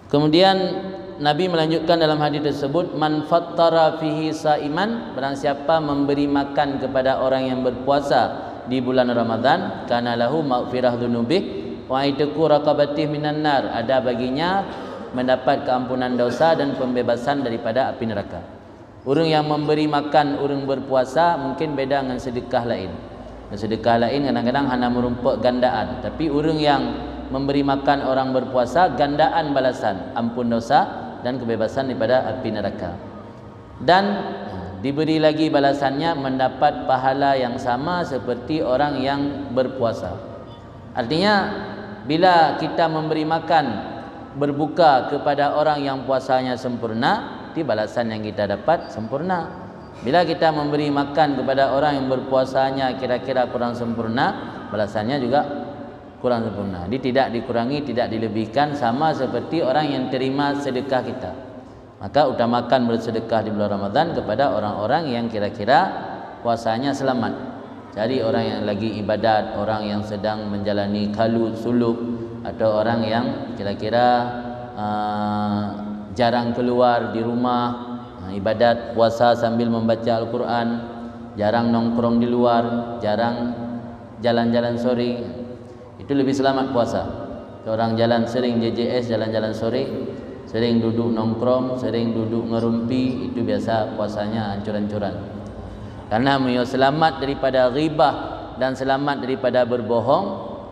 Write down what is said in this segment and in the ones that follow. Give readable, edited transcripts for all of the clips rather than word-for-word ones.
Kemudian Nabi melanjutkan dalam hadis tersebut, man fattara fihi saiman, barang siapa memberi makan kepada orang yang berpuasa di bulan Ramadan, kana lahu maghfirah dzunubih wa itqu raqabatih minan nar, ada baginya mendapat keampunan dosa dan pembebasan daripada api neraka. Orang yang memberi makan orang berpuasa mungkin beda dengan sedekah lain. Sedekah lain kadang-kadang hanya merumpuk gandaan, tapi orang yang memberi makan orang berpuasa gandaan balasan, ampun dosa dan kebebasan daripada api neraka. Dan diberi lagi balasannya mendapat pahala yang sama seperti orang yang berpuasa. Artinya bila kita memberi makan berbuka kepada orang yang puasanya sempurna, di balasan yang kita dapat sempurna. Bila kita memberi makan kepada orang yang berpuasanya kira-kira kurang sempurna, balasannya juga kurang sempurna. Jadi tidak dikurangi, tidak dilebihkan, sama seperti orang yang terima sedekah kita. Maka utamakan bersedekah di bulan Ramadan kepada orang-orang yang kira-kira puasanya selamat. Cari orang yang lagi ibadat, orang yang sedang menjalani kalut suluk, atau orang yang kira-kira jarang keluar di rumah, ibadat puasa sambil membaca Al-Quran, jarang nongkrong di luar, jarang jalan-jalan sore, itu lebih selamat puasa. Orang jalan sering JJS, jalan-jalan sore, sering duduk nongkrong, sering duduk ngerumpi, itu biasa puasanya hancur-hancuran. Karena beliau selamat daripada ghibah dan selamat daripada berbohong,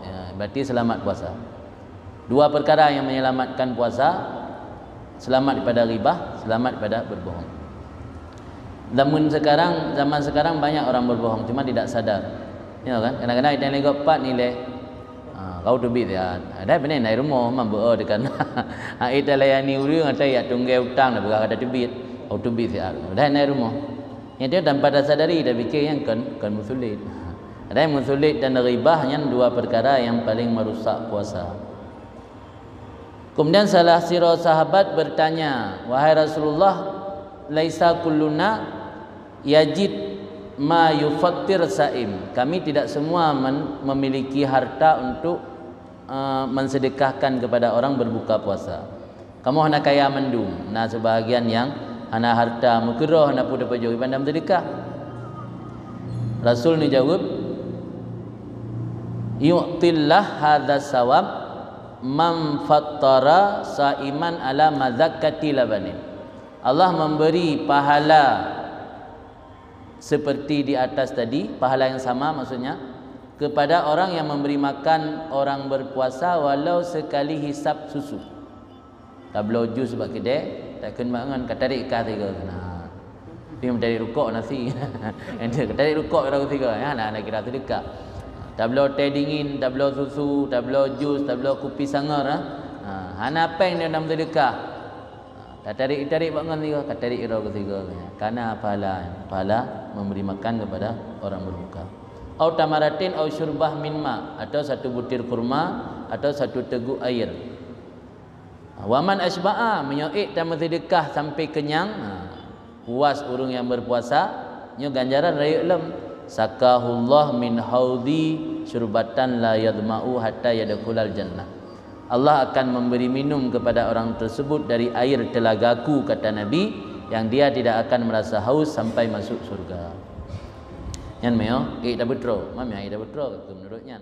ya, berarti selamat puasa. Dua perkara yang menyelamatkan puasa, selamat daripada ghibah, selamat daripada berbohong. Zaman sekarang banyak orang berbohong, cuma tidak sadar. Ya kan? Kadang-kadang kita lagi pat nilai kau tu bit ya. Ada benar naik rumah mampu dekan. Kita layani urang ada ya tunggai hutang dah berkata tu bit. Kau tu bit ya. Ada naik rumah. Yang dia tanpa sadari dah fikir yang kan musulit. Ada yang musulit dan ghibah, yang dua perkara yang paling merusak puasa. Kemudian salah sirah sahabat bertanya, wahai Rasulullah, laisa kulluna yajid ma yufattir saim. Kami tidak semua memiliki harta untuk mensedekahkan kepada orang berbuka puasa. Kamu hanya kaya mendung. Nah, sebahagian yang hanya harta mukroh hanya pun dapat jauh pandang sedekah. Rasul ni jawab, yu'tillah hadza sawab man fattara saiman ala mazakkati labanin. Allah memberi pahala seperti di atas tadi, pahala yang sama maksudnya, kepada orang yang memberi makan orang berpuasa walau sekali hisap susu. Tablo jus sebab kedai tak kena bangun katarik kah tiga. Nah, dia mencari rukuk nasi. Ente katarik rukuk kata tiga. Ya, nak kira sedekah. Tablo teh dingin, tablo susu, tablo jus, tablo kopi sangar. Hana peng dia dalam sedekah. Tarik bangun tiga, katarik ira ketiga. Karena pahala memberi makan kepada orang berbuka. Au tamaratin au syurbah min ma, atau satu butir kurma atau satu teguk air. Waman asba'a, menyoik dan bersedekah sampai kenyang, puas urang yang berpuasa, nyo ganjaran raya lem. Sakahullah min haudi syurbatan la yadma'u hatta yadkhulal jannah. Allah akan memberi minum kepada orang tersebut dari air telagaku, kata Nabi, yang dia tidak akan merasa haus sampai masuk surga. Yan meo, kita betul, mami kita betul menurutnya.